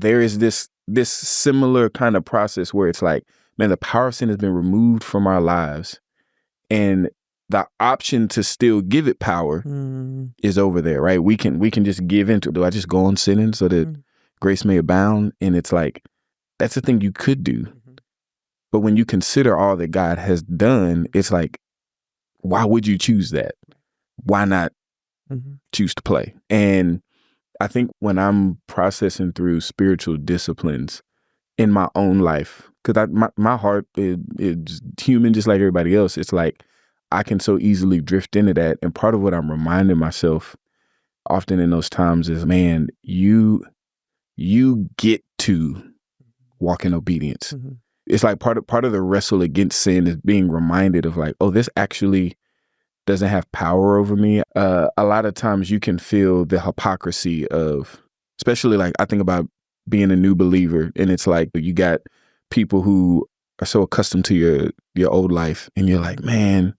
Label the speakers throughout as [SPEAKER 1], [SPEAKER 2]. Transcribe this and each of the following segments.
[SPEAKER 1] there is this similar kind of process where it's like, man, the power of sin has been removed from our lives, and the option to still give it power is over there, right? We can just give into, do I just go on sinning so that grace may abound? And it's like, that's the thing you could do. But when you consider all that God has done, it's like, why would you choose that? Why not choose to play? And I think when I'm processing through spiritual disciplines in my own life, because my heart is human just like everybody else, it's like I can so easily drift into that. And part of what I'm reminding myself often in those times is, man, you get to walk in obedience. It's like part of the wrestle against sin is being reminded of like, oh, this actually doesn't have power over me. A lot of times you can feel the hypocrisy of, especially like I think about being a new believer, and it's like you got people who are so accustomed to your old life, and you're like, man,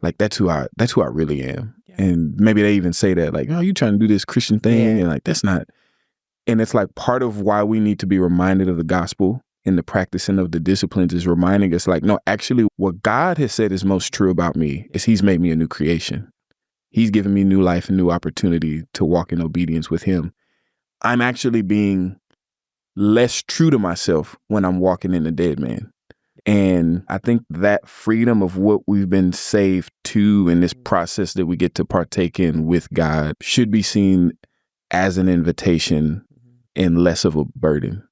[SPEAKER 1] like that's who I really am. Yeah. And maybe they even say that like, oh, you trying to do this Christian thing, and like that's not. And it's like part of why we need to be reminded of the gospel and the practicing of the disciplines is reminding us like, no, actually what God has said is most true about me is he's made me a new creation. He's given me new life and new opportunity to walk in obedience with him. I'm actually being less true to myself when I'm walking in the dead man. And I think that freedom of what we've been saved to in this process that we get to partake in with God should be seen as an invitation and less of a burden.